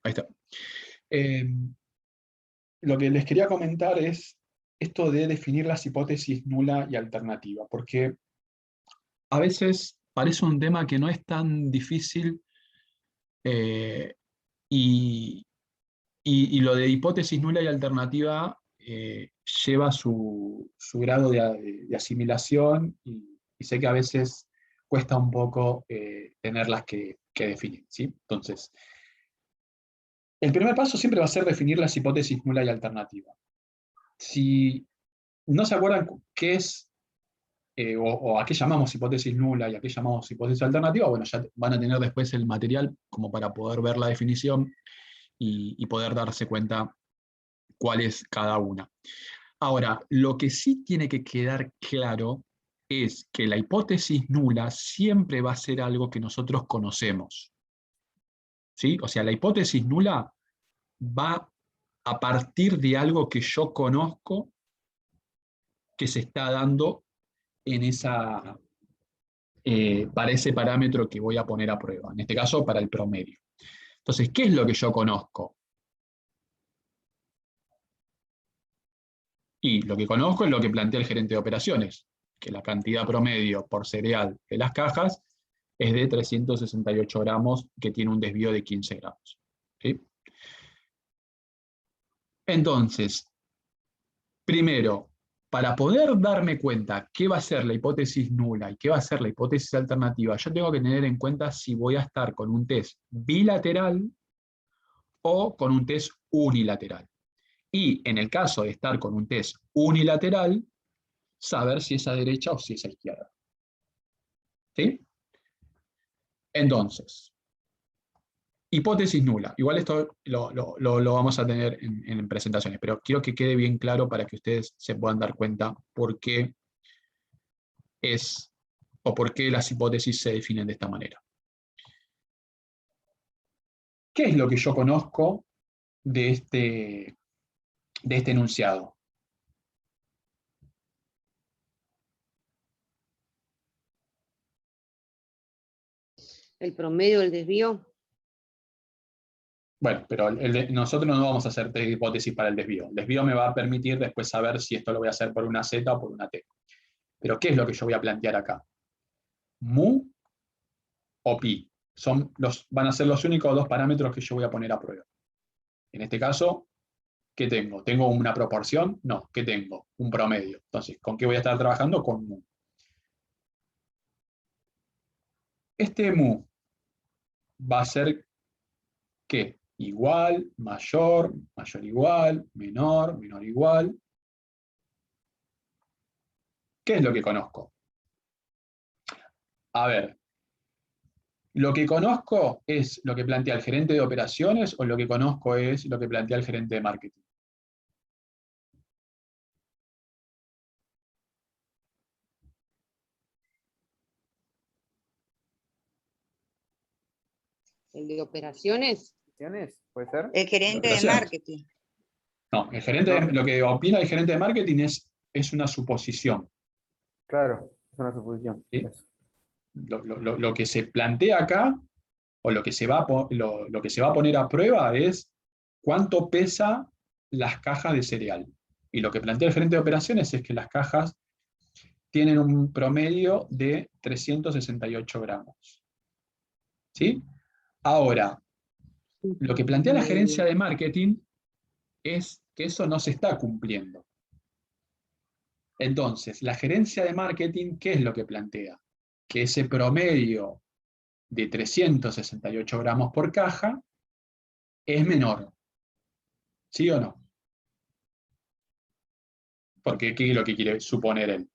Ahí está. Lo que les quería comentar es esto de definir las hipótesis nula y alternativa, porque a veces parece un tema que no es tan difícil y, y lo de hipótesis nula y alternativa lleva su grado de asimilación y sé que a veces cuesta un poco tenerlas que definir, ¿sí? Entonces, el primer paso siempre va a ser definir las hipótesis nula y alternativa. Si no se acuerdan qué es o a qué llamamos hipótesis nula y a qué llamamos hipótesis alternativa, bueno, ya van a tener después el material como para poder ver la definición y poder darse cuenta cuál es cada una. Ahora, lo que sí tiene que quedar claro es que la hipótesis nula siempre va a ser algo que nosotros conocemos, ¿sí? O sea, la hipótesis nula va a partir de algo que yo conozco que se está dando en esa, para ese parámetro que voy a poner a prueba, en este caso para el promedio. Entonces, ¿qué es lo que yo conozco? Y lo que conozco es lo que plantea el gerente de operaciones, que la cantidad promedio por cereal de las cajas es de 368 gramos, que tiene un desvío de 15 gramos. ¿Sí? Entonces, primero, para poder darme cuenta qué va a ser la hipótesis nula y qué va a ser la hipótesis alternativa, yo tengo que tener en cuenta si voy a estar con un test bilateral o con un test unilateral. Y en el caso de estar con un test unilateral, saber si es a derecha o si es a izquierda. ¿Sí? Entonces, hipótesis nula. Igual esto lo vamos a tener en presentaciones, pero quiero que quede bien claro para que ustedes se puedan dar cuenta por qué es o por qué las hipótesis se definen de esta manera. ¿Qué es lo que yo conozco de este enunciado? El promedio del desvío. Bueno, pero nosotros no vamos a hacer hipótesis para el desvío. El desvío me va a permitir después saber si esto lo voy a hacer por una Z o por una T. Pero ¿qué es lo que yo voy a plantear acá? ¿Mu o pi? Van a ser los únicos dos parámetros que yo voy a poner a prueba. En este caso, ¿qué tengo? ¿Tengo una proporción? No. ¿Qué tengo? Un promedio. Entonces, ¿con qué voy a estar trabajando? Con mu. Este mu va a ser ¿qué? Igual, mayor, mayor igual, menor, menor igual. ¿Qué es lo que conozco? A ver, ¿lo que conozco es lo que plantea el gerente de operaciones o lo que conozco es lo que plantea el gerente de marketing? El de operaciones. ¿Puede ser? El gerente de Operaciones. marketing. No, lo que opina el gerente de marketing es una suposición. Claro, es una suposición. ¿Sí? Lo que se plantea acá, o lo que se va a poner a prueba es cuánto pesa las cajas de cereal. Y lo que plantea el gerente de operaciones es que las cajas tienen un promedio de 368 gramos. ¿Sí? Ahora, lo que plantea la gerencia de marketing es que eso no se está cumpliendo. Entonces, la gerencia de marketing, ¿qué es lo que plantea? Que ese promedio de 368 gramos por caja es menor. ¿Sí o no? Porque ¿qué es lo que quiere suponer él?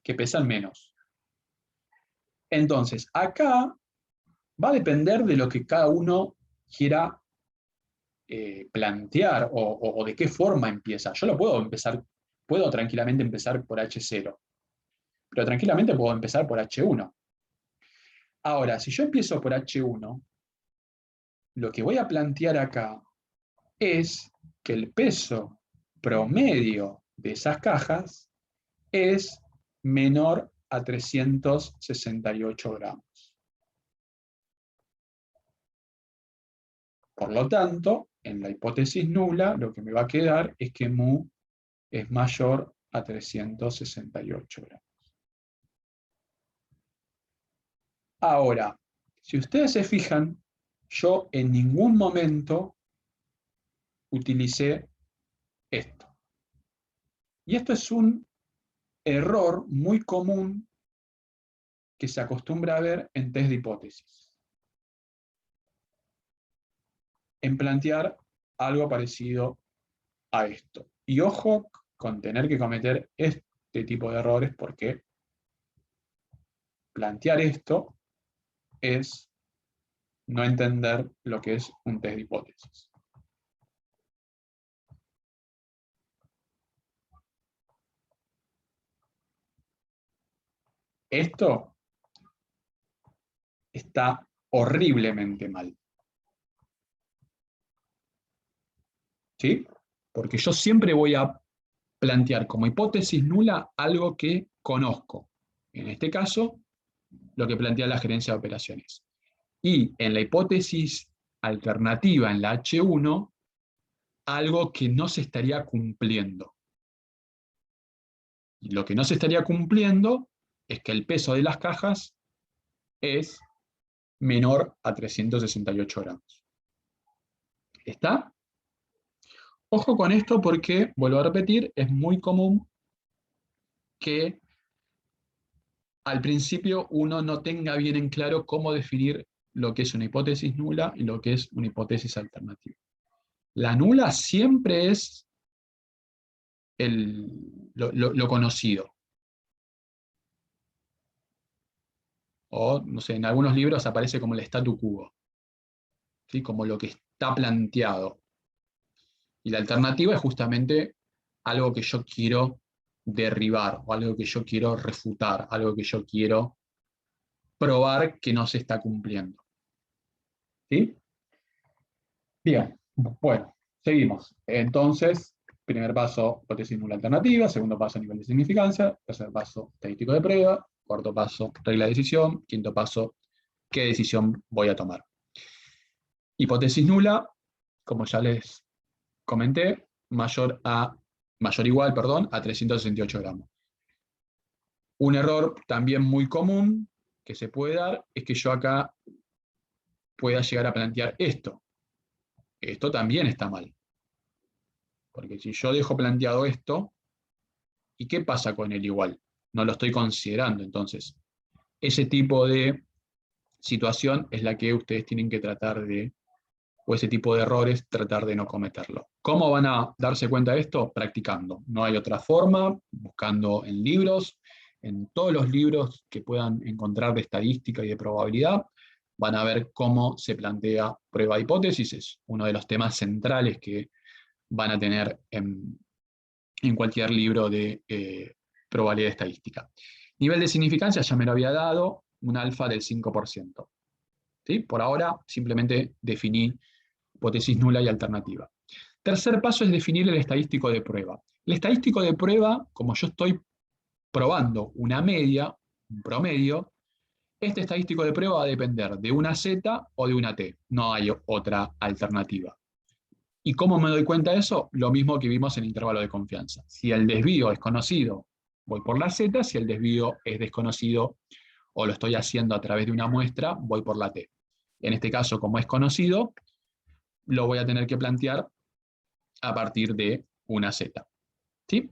Que pesan menos. Entonces, acá va a depender de lo que cada uno quiera plantear o de qué forma empieza. Yo puedo tranquilamente empezar por H0, pero tranquilamente puedo empezar por H1. Ahora, si yo empiezo por H1, lo que voy a plantear acá es que el peso promedio de esas cajas es menor a 368 gramos. Por lo tanto, en la hipótesis nula, lo que me va a quedar es que mu es mayor a 368 gramos. Ahora, si ustedes se fijan, yo en ningún momento utilicé esto. Y esto es un error muy común que se acostumbra a ver en test de hipótesis. En plantear algo parecido a esto. Y ojo con tener que cometer este tipo de errores, porque plantear esto es no entender lo que es un test de hipótesis. Esto está horriblemente mal. ¿Sí? Porque yo siempre voy a plantear como hipótesis nula algo que conozco. En este caso, lo que plantea la gerencia de operaciones. Y en la hipótesis alternativa, en la H1, algo que no se estaría cumpliendo. Y lo que no se estaría cumpliendo es que el peso de las cajas es menor a 368 gramos. ¿Está? Ojo con esto porque, vuelvo a repetir, es muy común que al principio uno no tenga bien en claro cómo definir lo que es una hipótesis nula y lo que es una hipótesis alternativa. La nula siempre es lo conocido. O, no sé, en algunos libros aparece como el statu quo, ¿sí? Como lo que está planteado. Y la alternativa es justamente algo que yo quiero derribar, o algo que yo quiero refutar, algo que yo quiero probar que no se está cumpliendo. ¿Sí? Bien, bueno, seguimos. Entonces, primer paso, hipótesis nula alternativa. Segundo paso, nivel de significancia. Tercer paso, estadístico de prueba. Cuarto paso, regla de decisión. Quinto paso, qué decisión voy a tomar. Hipótesis nula, como ya les comenté, mayor igual, a 368 gramos. Un error también muy común que se puede dar es que yo acá pueda llegar a plantear esto. Esto también está mal. Porque si yo dejo planteado esto, ¿y qué pasa con el igual? No lo estoy considerando. Entonces, ese tipo de situación es la que ustedes tienen que tratar de, o ese tipo de errores, tratar de no cometerlo. ¿Cómo van a darse cuenta de esto? Practicando. No hay otra forma, buscando en libros, en todos los libros que puedan encontrar de estadística y de probabilidad, van a ver cómo se plantea prueba de hipótesis. Es uno de los temas centrales que van a tener en cualquier libro de probabilidad estadística. Nivel de significancia ya me lo había dado, un alfa del 5%. ¿Sí? Por ahora simplemente definí hipótesis nula y alternativa. Tercer paso es definir el estadístico de prueba. El estadístico de prueba, como yo estoy probando una media, un promedio, este estadístico de prueba va a depender de una Z o de una T. No hay otra alternativa. ¿Y cómo me doy cuenta de eso? Lo mismo que vimos en el intervalo de confianza. Si el desvío es conocido, voy por la Z. Si el desvío es desconocido o lo estoy haciendo a través de una muestra, voy por la T. En este caso, como es conocido, lo voy a tener que plantear a partir de una Z. ¿Sí?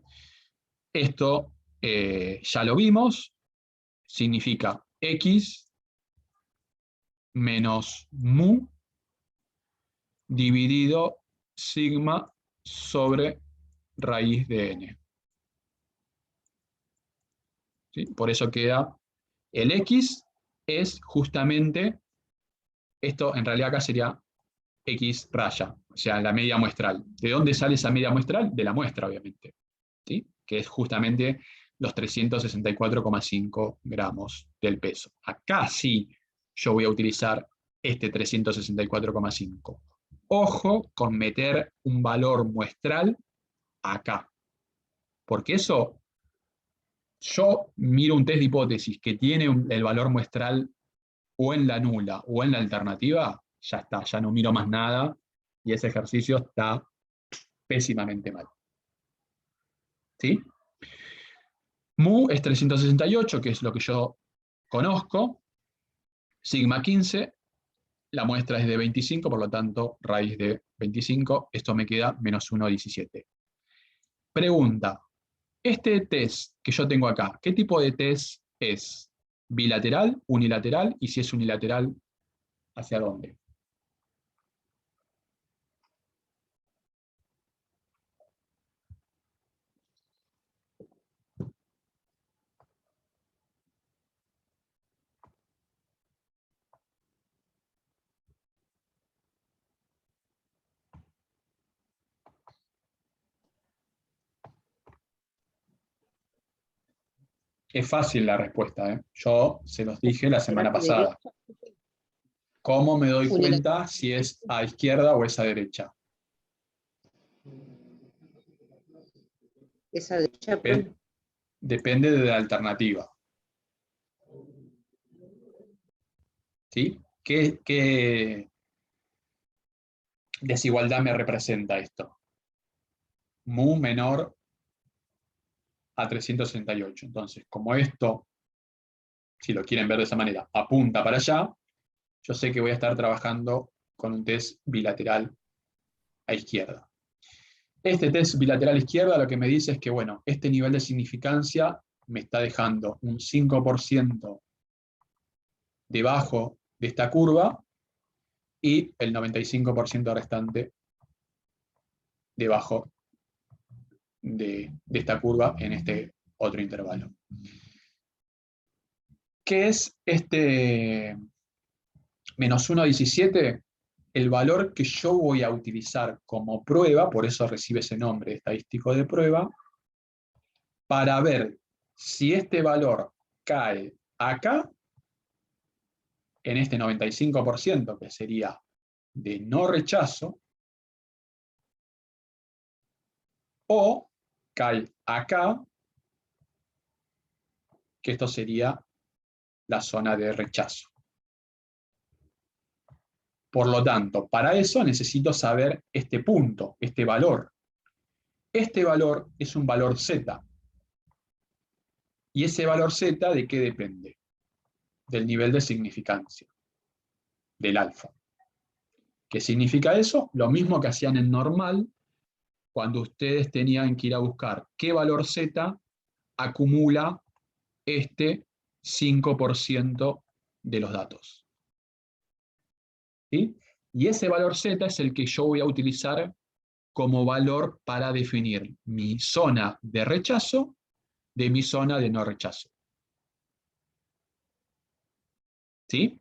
Esto ya lo vimos. Significa X menos mu dividido sigma sobre raíz de n. ¿Sí? Por eso queda el X es justamente, esto en realidad acá sería X raya, o sea, la media muestral. ¿De dónde sale esa media muestral? De la muestra, obviamente, ¿sí? Que es justamente los 364,5 gramos del peso. Acá sí yo voy a utilizar este 364,5. Ojo con meter un valor muestral acá, porque eso, yo miro un test de hipótesis que tiene el valor muestral o en la nula o en la alternativa, ya está, ya no miro más nada, Y ese ejercicio está pésimamente mal. ¿Sí? Mu es 368, que es lo que yo conozco. Sigma 15, la muestra es de 25, por lo tanto, raíz de 25, esto me queda menos 1,17. Pregunta, este test que yo tengo acá, ¿qué tipo de test es? ¿Bilateral, unilateral? Y si es unilateral, ¿hacia dónde? Es fácil la respuesta, ¿eh? Yo se los dije la semana pasada. ¿Cómo me doy cuenta si es a izquierda o es a derecha? Esa derecha, Depende de la alternativa. ¿Sí? ¿Qué desigualdad me representa esto? Mu menor a 368. Entonces, como esto, si lo quieren ver de esa manera, apunta para allá, yo sé que voy a estar trabajando con un test bilateral a izquierda. Este test bilateral a izquierda lo que me dice es que, bueno, este nivel de significancia me está dejando un 5% debajo de esta curva y el 95% restante debajo de esta curva en este otro intervalo. ¿Qué es este menos 1,17? El valor que yo voy a utilizar como prueba, por eso recibe ese nombre estadístico de prueba, para ver si este valor cae acá, en este 95%, que sería de no rechazo, o cae acá, que esto sería la zona de rechazo. Por lo tanto, para eso necesito saber este punto, este valor. Este valor es un valor Z. ¿Y ese valor Z de qué depende? Del nivel de significancia, del alfa. ¿Qué significa eso? Lo mismo que hacían en normal, cuando ustedes tenían que ir a buscar qué valor Z acumula este 5% de los datos. ¿Sí? Y ese valor Z es el que yo voy a utilizar como valor para definir mi zona de rechazo de mi zona de no rechazo. ¿Sí?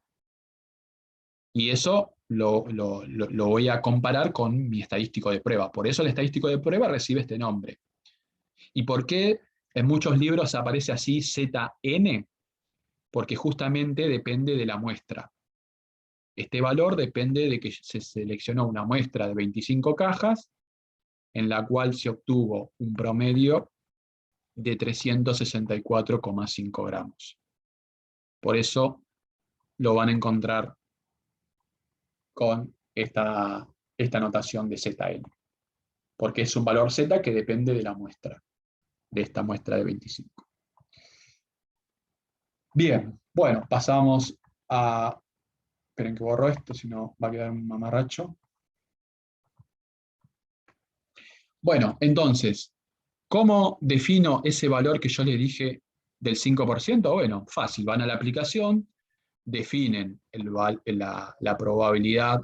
Y eso lo voy a comparar con mi estadístico de prueba. Por eso el estadístico de prueba recibe este nombre. ¿Y por qué en muchos libros aparece así ZN? Porque justamente depende de la muestra. Este valor depende de que se seleccionó una muestra de 25 cajas, en la cual se obtuvo un promedio de 364,5 gramos. Por eso lo van a encontrar con esta notación de ZN, porque es un valor Z que depende de la muestra, de esta muestra de 25. Bien, bueno, pasamos a... Esperen que borro esto, si no va a quedar un mamarracho. Bueno, entonces, ¿cómo defino ese valor que yo le dije del 5%? Bueno, fácil, van a la aplicación, definen la probabilidad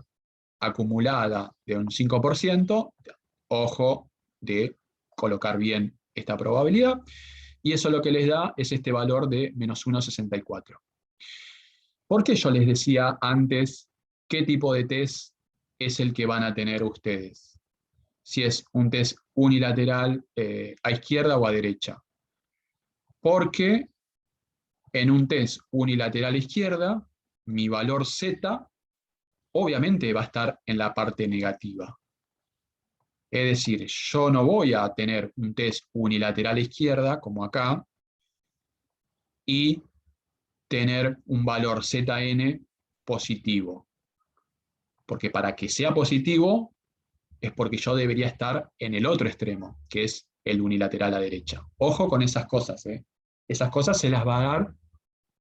acumulada de un 5%, ojo de colocar bien esta probabilidad, y eso lo que les da es este valor de menos 1,64. ¿Por qué yo les decía antes qué tipo de test es el que van a tener ustedes? Si es un test unilateral a izquierda o a derecha. Porque en un test unilateral a izquierda, mi valor Z obviamente va a estar en la parte negativa. Es decir, yo no voy a tener un test unilateral a izquierda, como acá, y tener un valor ZN positivo. Porque para que sea positivo, es porque yo debería estar en el otro extremo, que es el unilateral a derecha. Ojo con esas cosas, ¿eh? Esas cosas se las va a dar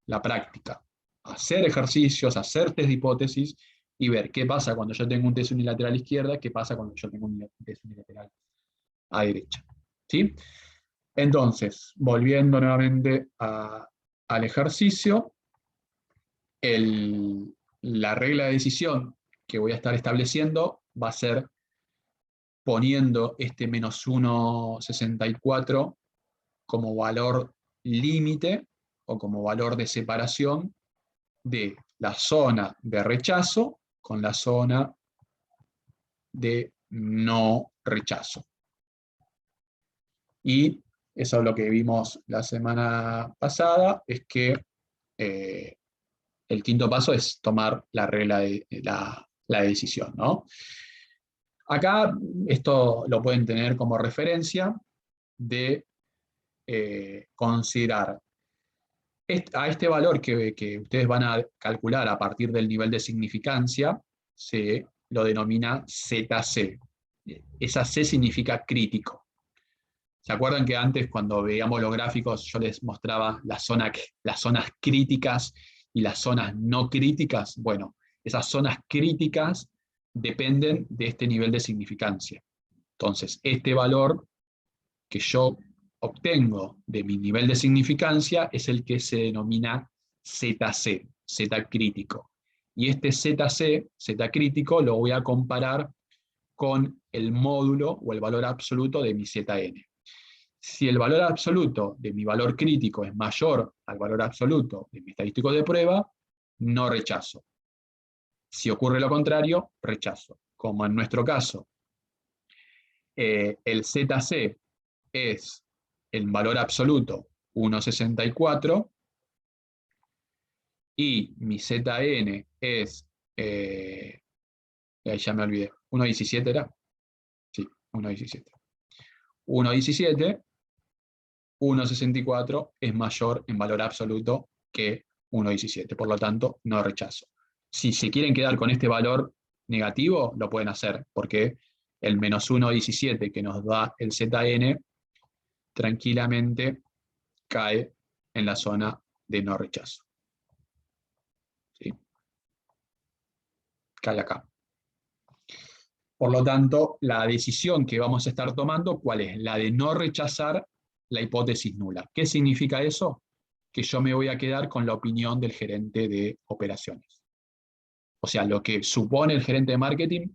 la práctica. Hacer ejercicios, hacer test de hipótesis y ver qué pasa cuando yo tengo un test unilateral a izquierda, qué pasa cuando yo tengo un test unilateral a derecha. ¿Sí? Entonces, volviendo nuevamente al ejercicio, la regla de decisión que voy a estar estableciendo va a ser poniendo este menos 1,64 como valor límite o como valor de separación de la zona de rechazo con la zona de no rechazo. Y eso es lo que vimos la semana pasada, es que el quinto paso es tomar la regla de la decisión, ¿no? Acá esto lo pueden tener como referencia de considerar a este valor que ustedes van a calcular a partir del nivel de significancia, se lo denomina ZC. Esa C significa crítico. ¿Se acuerdan que antes cuando veíamos los gráficos yo les mostraba las zonas críticas y las zonas no críticas? Bueno, esas zonas críticas dependen de este nivel de significancia. Entonces, este valor que yo obtengo de mi nivel de significancia es el que se denomina ZC, Z crítico. Y este ZC, Z crítico, lo voy a comparar con el módulo o el valor absoluto de mi Zn. Si el valor absoluto de mi valor crítico es mayor al valor absoluto de mi estadístico de prueba, no rechazo. Si ocurre lo contrario, rechazo. Como en nuestro caso, el ZC es el valor absoluto 1,64 y mi Zn es, ya me olvidé, 1,17 era. Sí, 1,17. 1,17, 1,64 es mayor en valor absoluto que 1,17, por lo tanto no rechazo. Si se quieren quedar con este valor negativo, lo pueden hacer, porque el menos 1,17 que nos da el Zn tranquilamente cae en la zona de no rechazo. ¿Sí? Cae acá. Por lo tanto, la decisión que vamos a estar tomando, ¿cuál es? La de no rechazar la hipótesis nula. ¿Qué significa eso? Que yo me voy a quedar con la opinión del gerente de operaciones. O sea, lo que supone el gerente de marketing,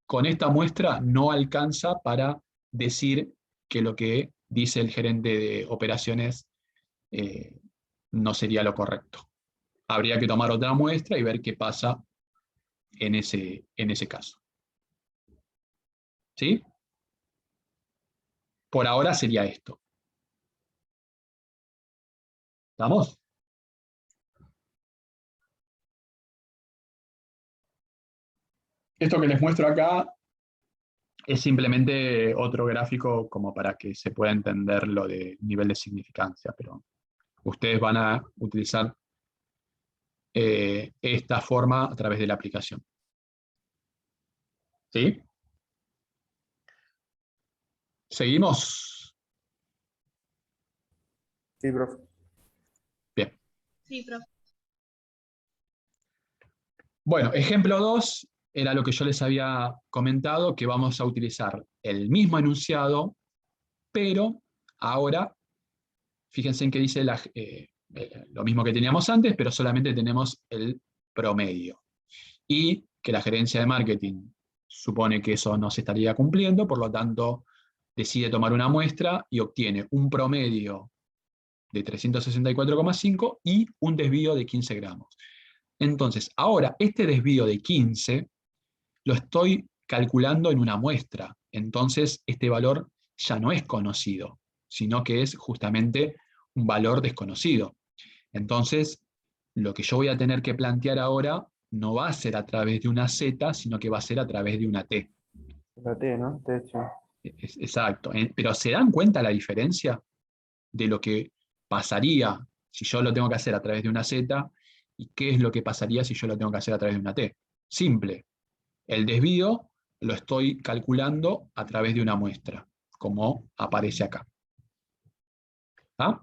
con esta muestra no alcanza para decir que lo que dice el gerente de operaciones no sería lo correcto. Habría que tomar otra muestra y ver qué pasa en ese caso. ¿Sí? Por ahora sería esto. ¿Estamos? Esto que les muestro acá es simplemente otro gráfico como para que se pueda entender lo de nivel de significancia, pero ustedes van a utilizar esta forma a través de la aplicación. ¿Sí? ¿Seguimos? Sí, profe. Bien. Sí, profe. Bueno, ejemplo 2 era lo que yo les había comentado, que vamos a utilizar el mismo enunciado, pero ahora, fíjense en que dice lo mismo que teníamos antes, pero solamente tenemos el promedio. Y que la gerencia de marketing supone que eso no se estaría cumpliendo, por lo tanto decide tomar una muestra y obtiene un promedio de 364,5 y un desvío de 15 gramos. Entonces, ahora este desvío de 15 lo estoy calculando en una muestra. Entonces, este valor ya no es conocido, sino que es justamente un valor desconocido. Entonces, lo que yo voy a tener que plantear ahora no va a ser a través de una Z, sino que va a ser a través de una T. La T, ¿no? De hecho. Exacto. Pero ¿se dan cuenta la diferencia de lo que pasaría si yo lo tengo que hacer a través de una Z y qué es lo que pasaría si yo lo tengo que hacer a través de una T? Simple. El desvío lo estoy calculando a través de una muestra, como aparece acá. ¿Ah?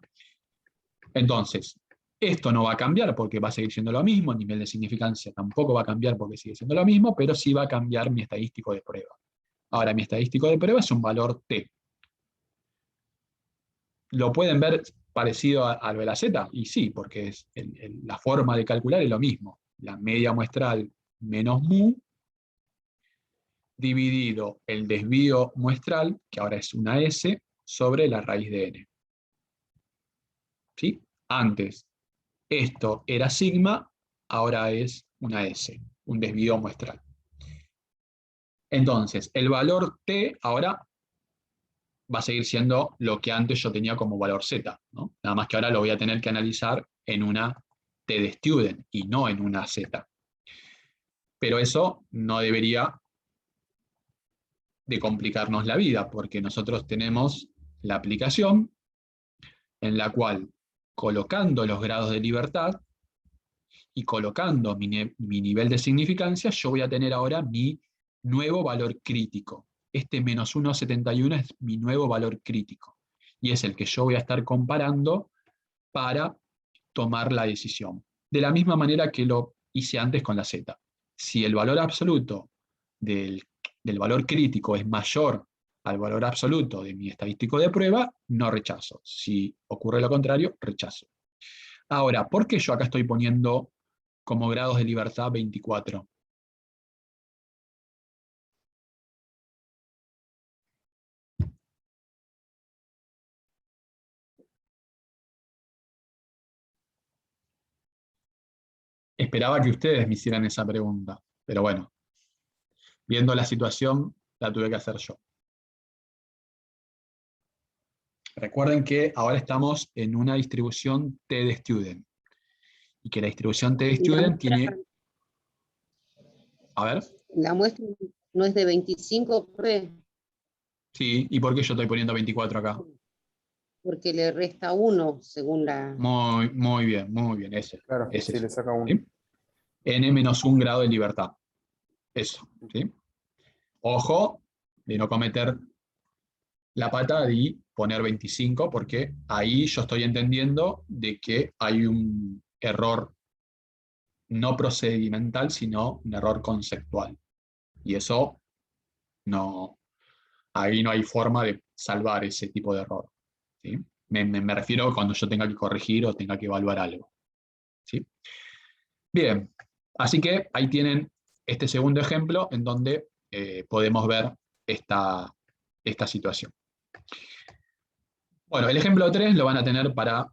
Entonces, esto no va a cambiar porque va a seguir siendo lo mismo, el nivel de significancia tampoco va a cambiar porque sigue siendo lo mismo, pero sí va a cambiar mi estadístico de prueba. Ahora, mi estadístico de prueba es un valor T. ¿Lo pueden ver parecido a lo de la Z? Y sí, porque es la forma de calcular es lo mismo. La media muestral menos mu, dividido el desvío muestral, que ahora es una S, sobre la raíz de n. ¿Sí? Antes esto era sigma, ahora es una S, un desvío muestral. Entonces, el valor T ahora va a seguir siendo lo que antes yo tenía como valor Z, ¿no? Nada más que ahora lo voy a tener que analizar en una T de student y no en una Z. Pero eso no debería de complicarnos la vida, porque nosotros tenemos la aplicación en la cual, colocando los grados de libertad y colocando mi nivel de significancia, yo voy a tener ahora mi nuevo valor crítico. Este menos 1,71 es mi nuevo valor crítico. Y es el que yo voy a estar comparando para tomar la decisión. De la misma manera que lo hice antes con la Z. Si el valor absoluto del valor crítico es mayor al valor absoluto de mi estadístico de prueba, no rechazo. Si ocurre lo contrario, rechazo. Ahora, ¿por qué yo acá estoy poniendo como grados de libertad 24? Esperaba que ustedes me hicieran esa pregunta, pero bueno, viendo la situación, la tuve que hacer yo. Recuerden que ahora estamos en una distribución T de student, y que la distribución T de Y student tiene... A ver, la muestra no es de 25, sí, ¿y por qué yo estoy poniendo 24 acá? porque le resta 1 según la... Muy bien, ese Claro, es si eso. le saca uno. ¿Sí? N menos 1 grado de libertad. Eso, ¿sí? Ojo de no cometer la pata de poner 25, porque ahí yo estoy entendiendo de que hay un error no procedimental, sino un error conceptual. Y eso no, ahí no hay forma de salvar ese tipo de error. ¿Sí? Me refiero cuando yo tenga que corregir o tenga que evaluar algo. ¿Sí? Bien, así que ahí tienen este segundo ejemplo en donde podemos ver esta situación. Bueno, el ejemplo 3 lo van a tener para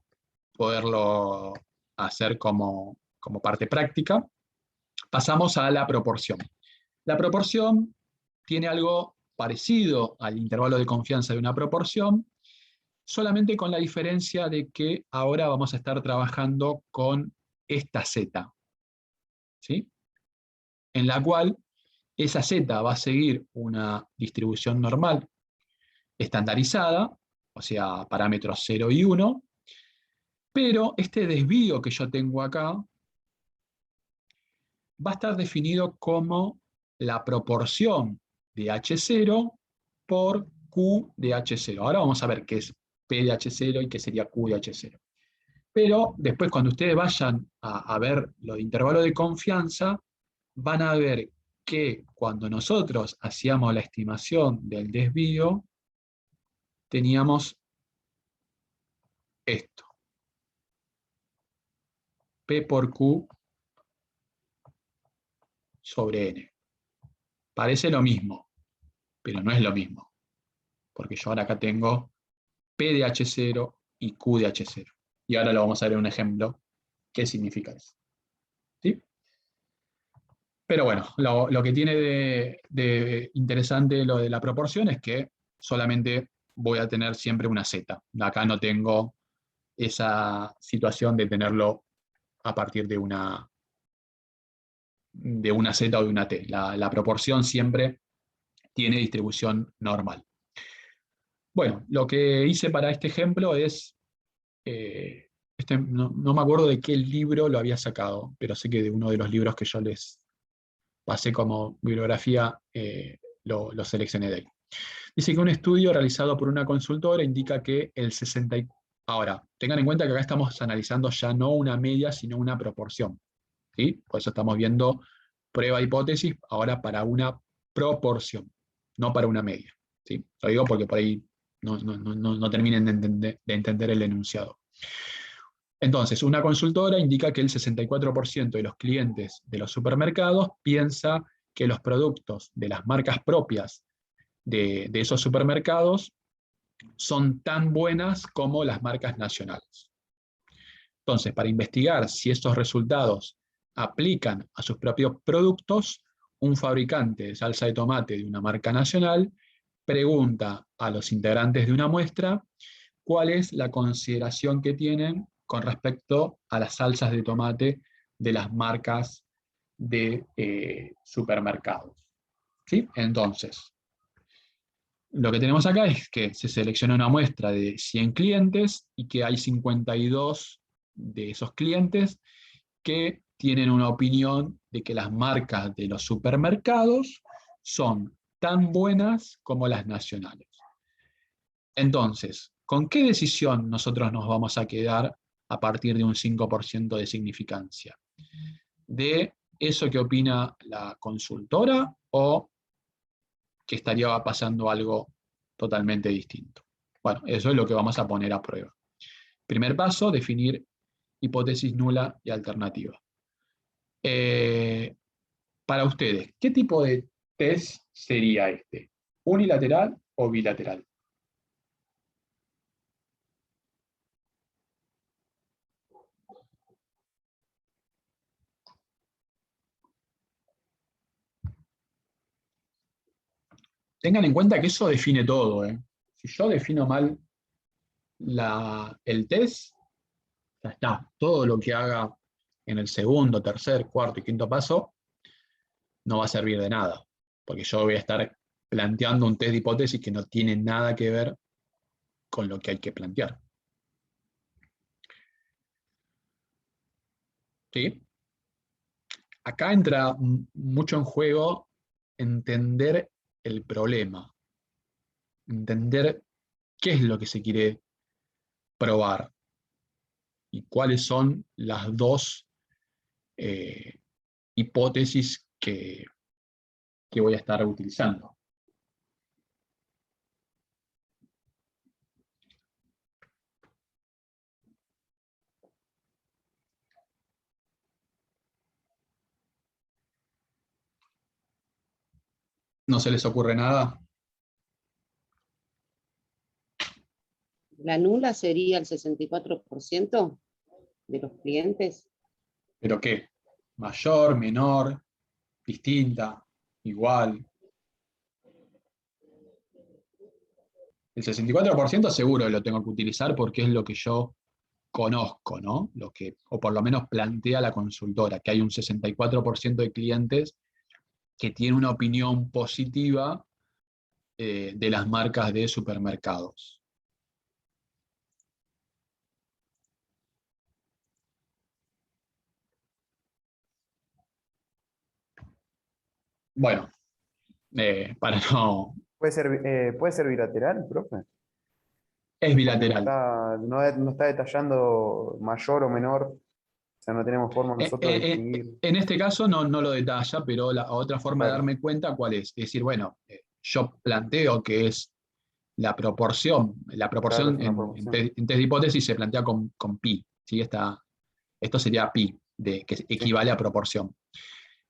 poderlo hacer como parte práctica. Pasamos a la proporción. La proporción tiene algo parecido al intervalo de confianza de una proporción, solamente con la diferencia de que ahora vamos a estar trabajando con esta Z, ¿sí? En la cual esa Z va a seguir una distribución normal estandarizada, o sea, parámetros 0 y 1, pero este desvío que yo tengo acá va a estar definido como la proporción de H0 por Q de H0. Ahora vamos a ver qué es P de H0 y qué sería Q de H0. Pero después, cuando ustedes vayan a ver lo de intervalo de confianza, van a ver que cuando nosotros hacíamos la estimación del desvío, teníamos esto. P por Q sobre N. Parece lo mismo, pero no es lo mismo. Porque yo ahora acá tengo P de H0 y Q de H0. Y ahora lo vamos a ver en un ejemplo. ¿Qué significa eso? ¿Sí? Pero bueno, lo que tiene de interesante lo de la proporción es que solamente voy a tener siempre una Z. Acá no tengo esa situación de tenerlo a partir de una Z o de una T. La proporción siempre tiene distribución normal. Bueno, lo que hice para este ejemplo es, no me acuerdo de qué libro lo había sacado, pero sé que de uno de los libros que yo les pasé como bibliografía lo seleccioné de ahí. Dice que un estudio realizado por una consultora indica que el 60%. Ahora, tengan en cuenta que acá estamos analizando ya no una media, sino una proporción. ¿Sí? Por eso estamos viendo prueba hipótesis ahora para una proporción, no para una media. ¿Sí? Lo digo porque por ahí no terminen de entender el enunciado. Entonces, una consultora indica que el 64% de los clientes de los supermercados piensa que los productos de las marcas propias de esos supermercados son tan buenas como las marcas nacionales. Entonces, para investigar si estos resultados aplican a sus propios productos, un fabricante de salsa de tomate de una marca nacional pregunta a los integrantes de una muestra cuál es la consideración que tienen con respecto a las salsas de tomate de las marcas de supermercados. ¿Sí? Entonces, lo que tenemos acá es que se selecciona una muestra de 100 clientes y que hay 52 de esos clientes que tienen una opinión de que las marcas de los supermercados son tan buenas como las nacionales. Entonces, ¿con qué decisión nosotros nos vamos a quedar a partir de un 5% de significancia? ¿De eso que opina la consultora o que estaría pasando algo totalmente distinto? Bueno, eso es lo que vamos a poner a prueba. Primer paso, definir hipótesis nula y alternativa. Para ustedes, ¿qué tipo de test sería este? ¿Unilateral o bilateral? Tengan en cuenta que eso define todo. Si yo defino mal el test, ya está. Todo lo que haga en el segundo, tercer, cuarto y quinto paso no va a servir de nada, porque yo voy a estar planteando un test de hipótesis que no tiene nada que ver con lo que hay que plantear. ¿Sí? Acá entra mucho en juego entender el problema, entender qué es lo que se quiere probar y cuáles son las dos hipótesis que voy a estar utilizando. ¿No se les ocurre nada? La nula sería el 64% de los clientes. ¿Pero qué? ¿Mayor, menor, distinta, igual? El 64% seguro lo tengo que utilizar porque es lo que yo conozco, ¿no? Lo que, o por lo menos plantea la consultora, que hay un 64% de clientes que tienen una opinión positiva de las marcas de supermercados. Bueno, para no... ¿Puede ser bilateral, profe? Es Porque bilateral. no está detallando mayor o menor, o sea, no tenemos forma nosotros de distinguir. En este caso no lo detalla, pero la otra forma de Claro. darme cuenta, ¿cuál es? Es decir, bueno, yo planteo que es la proporción Claro, es una en proporción. test de hipótesis se plantea con pi, ¿sí? Esto sería pi, que equivale a proporción,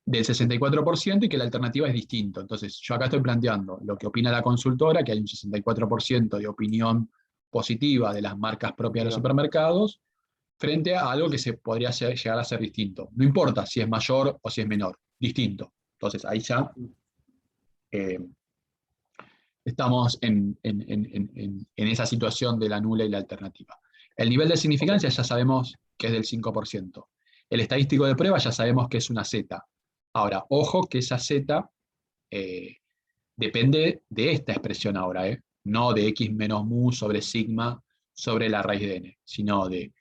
del 64% y que la alternativa es distinto. Entonces, yo acá estoy planteando lo que opina la consultora, que hay un 64% de opinión positiva de las marcas propias de los supermercados, frente a algo que se podría llegar a ser distinto. No importa si es mayor o si es menor, distinto. Entonces, ahí ya estamos en esa situación de la nula y la alternativa. El nivel de significancia ya sabemos que es del 5%. El estadístico de prueba ya sabemos que es una Z. Ahora, ojo que esa Z depende de esta expresión ahora, no de x menos mu sobre sigma sobre la raíz de n, sino de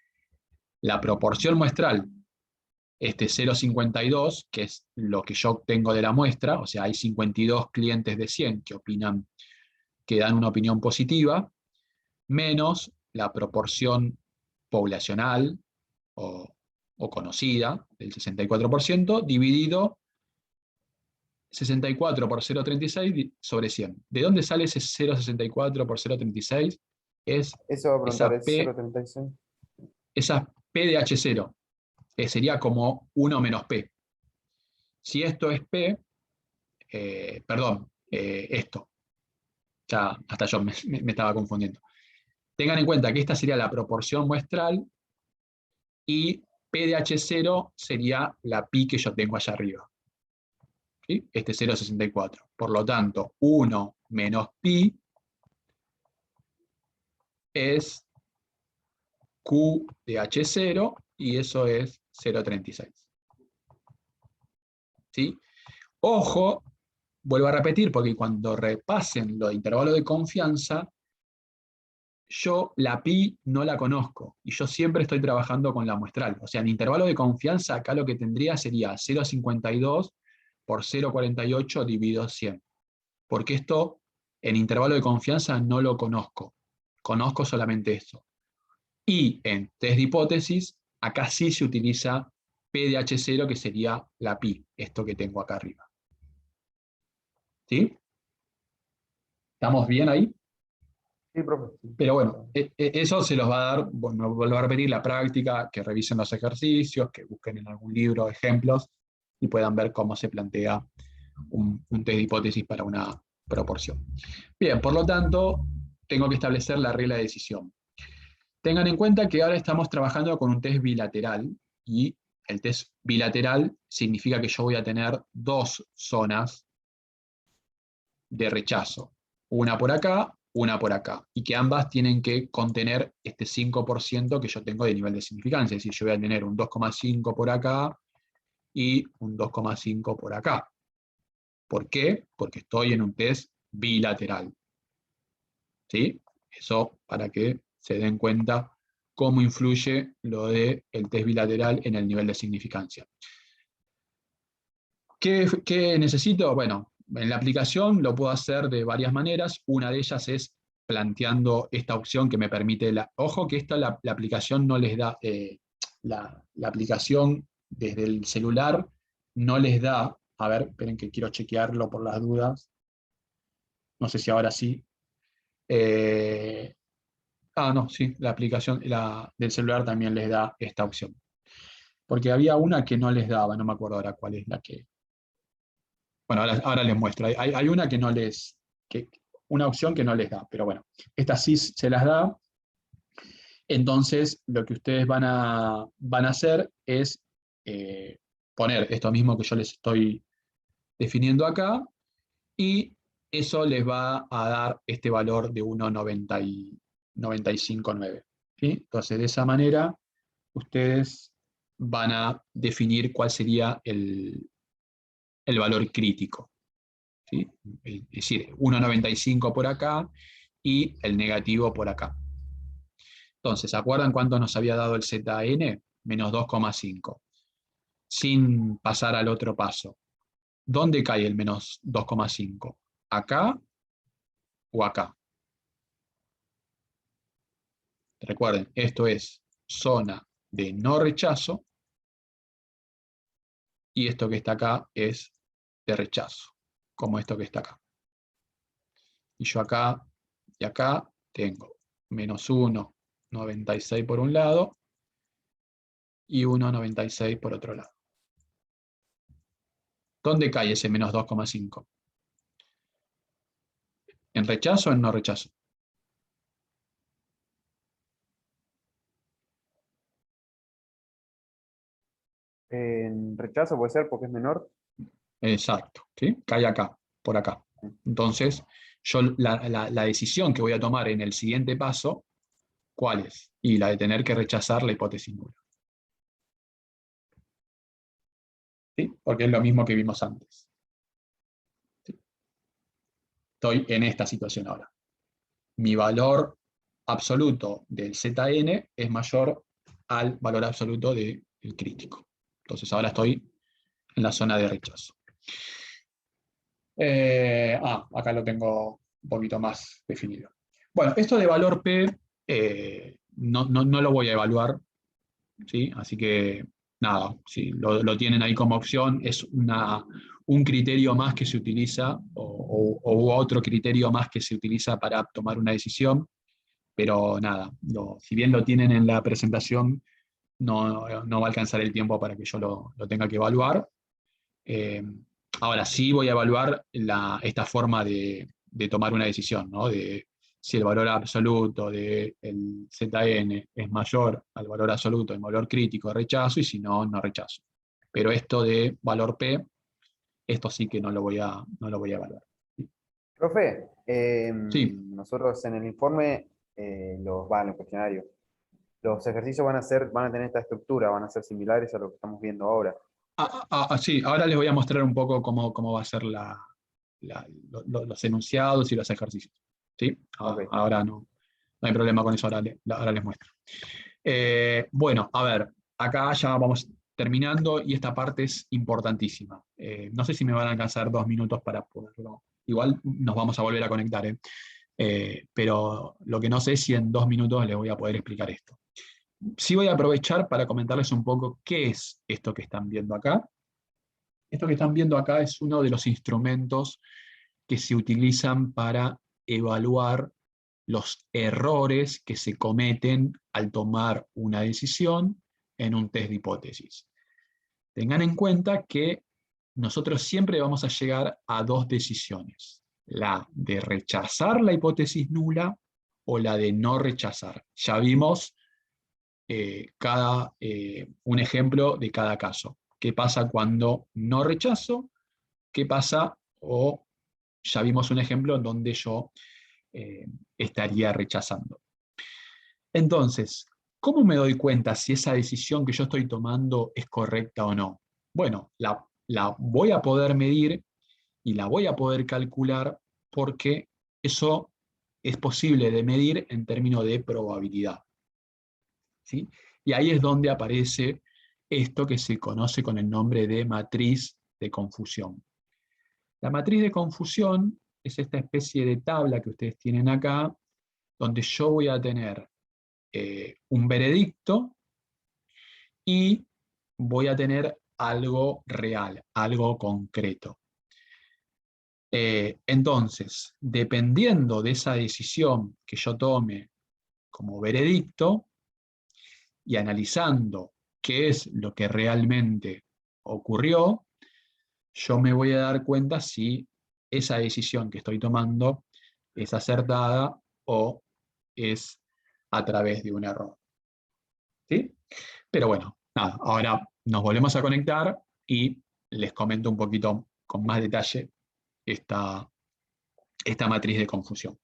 la proporción muestral este 0,52, que es lo que yo obtengo de la muestra, o sea, hay 52 clientes de 100 que dan una opinión positiva, menos la proporción poblacional o conocida del 64%, dividido 64 por 0,36 sobre 100. ¿De dónde sale ese 0,64 por 0,36? Es Eso va a preguntar, esa ¿es P, 0,36? esa P de H0, que sería como 1 menos P. Si esto es P, esto, ya hasta yo me estaba confundiendo. Tengan en cuenta que esta sería la proporción muestral y P de H0 sería la pi que yo tengo allá arriba. ¿Sí? Este 0,64. Por lo tanto, 1 menos pi es Q de H0 y eso es 0,36. ¿Sí? Ojo, vuelvo a repetir, porque cuando repasen lo de intervalo de confianza, yo la pi no la conozco y yo siempre estoy trabajando con la muestral. O sea, en intervalo de confianza acá lo que tendría sería 0,52 por 0,48 dividido 100. Porque esto en intervalo de confianza no lo conozco. Conozco solamente esto. Y en test de hipótesis, acá sí se utiliza P de H0, que sería la pi, esto que tengo acá arriba. ¿Sí? ¿Estamos bien ahí? Sí, profe. Pero bueno, eso se los va a dar, bueno, vuelvo a repetir, la práctica, que revisen los ejercicios, que busquen en algún libro ejemplos y puedan ver cómo se plantea un test de hipótesis para una proporción. Bien, por lo tanto, tengo que establecer la regla de decisión. Tengan en cuenta que ahora estamos trabajando con un test bilateral y el test bilateral significa que yo voy a tener dos zonas de rechazo, una por acá, una por acá, y que ambas tienen que contener este 5% que yo tengo de nivel de significancia, es decir, yo voy a tener un 2,5 por acá y un 2,5 por acá. ¿Por qué? Porque estoy en un test bilateral. ¿Sí? Eso para que se den cuenta cómo influye lo del test bilateral en el nivel de significancia. ¿Qué necesito? Bueno, en la aplicación lo puedo hacer de varias maneras. Una de ellas es planteando esta opción que me permite, ojo que esta la aplicación no les da, la aplicación desde el celular no les da, a ver, esperen que quiero chequearlo por las dudas, no sé si ahora sí. No, sí, la aplicación del celular también les da esta opción. Porque había una que no les daba, no me acuerdo ahora cuál es la que... Bueno, ahora les muestro. Hay una que no les... una opción que no les da, pero bueno, esta sí se las da. Entonces, lo que ustedes van a hacer es poner esto mismo que yo les estoy definiendo acá, y eso les va a dar este valor de 1,959. ¿Sí? Entonces, de esa manera, ustedes van a definir cuál sería el valor crítico. ¿Sí? Es decir, 1,95 por acá y el negativo por acá. Entonces, ¿se acuerdan cuánto nos había dado el ZN? Menos 2,5. Sin pasar al otro paso. ¿Dónde cae el menos 2,5? ¿Acá o acá? Recuerden, esto es zona de no rechazo y esto que está acá es de rechazo, como esto que está acá. Y yo acá y acá tengo menos 1,96 por un lado y 1,96 por otro lado. ¿Dónde cae ese menos 2,5? ¿En rechazo o en no rechazo? En rechazo puede ser porque es menor. Exacto, ¿sí? Cae acá, por acá. Entonces, yo la decisión que voy a tomar en el siguiente paso, ¿cuál es? Y la de tener que rechazar la hipótesis nula. ¿Sí? Porque es lo mismo que vimos antes. ¿Sí? Estoy en esta situación ahora. Mi valor absoluto del ZN es mayor al valor absoluto del crítico. Entonces ahora estoy en la zona de rechazo. Acá lo tengo un poquito más definido. Bueno, esto de valor P no lo voy a evaluar, ¿sí? Así que nada, sí, lo tienen ahí como opción, es un criterio más que se utiliza o otro criterio más que se utiliza para tomar una decisión, pero nada, si bien lo tienen en la presentación, no va a alcanzar el tiempo para que yo lo tenga que evaluar. Ahora sí voy a evaluar esta forma de tomar una decisión, ¿no? De si el valor absoluto del ZN es mayor al valor absoluto del valor crítico, rechazo, y si no, no rechazo. Pero esto de valor P, esto sí que no lo voy a evaluar. Profe, Sí. nosotros en el informe, en el cuestionario, los ejercicios van a tener esta estructura, van a ser similares a lo que estamos viendo ahora. Sí, ahora les voy a mostrar un poco cómo va a ser los enunciados y los ejercicios. ¿Sí? Ok. Ahora no hay problema con eso, ahora les muestro. Bueno, a ver, acá ya vamos terminando y esta parte es importantísima. No sé si me van a alcanzar 2 minutos para poderlo. Igual nos vamos a volver a conectar, pero lo que no sé es si en 2 minutos les voy a poder explicar esto. Sí voy a aprovechar para comentarles un poco qué es esto que están viendo acá. Esto que están viendo acá es uno de los instrumentos que se utilizan para evaluar los errores que se cometen al tomar una decisión en un test de hipótesis. Tengan en cuenta que nosotros siempre vamos a llegar a 2 decisiones: la de rechazar la hipótesis nula o la de no rechazar. Ya vimos un ejemplo de cada caso. ¿Qué pasa cuando no rechazo? ¿Qué pasa? O ya vimos un ejemplo en donde yo estaría rechazando. Entonces, ¿cómo me doy cuenta si esa decisión que yo estoy tomando es correcta o no? Bueno, la voy a poder medir y la voy a poder calcular porque eso es posible de medir en términos de probabilidad. ¿Sí? Y ahí es donde aparece esto que se conoce con el nombre de matriz de confusión. La matriz de confusión es esta especie de tabla que ustedes tienen acá, donde yo voy a tener un veredicto y voy a tener algo real, algo concreto. Entonces, dependiendo de esa decisión que yo tome como veredicto y analizando qué es lo que realmente ocurrió, yo me voy a dar cuenta si esa decisión que estoy tomando es acertada o es a través de un error. ¿Sí? Pero bueno, nada, ahora nos volvemos a conectar y les comento un poquito con más detalle esta matriz de confusión.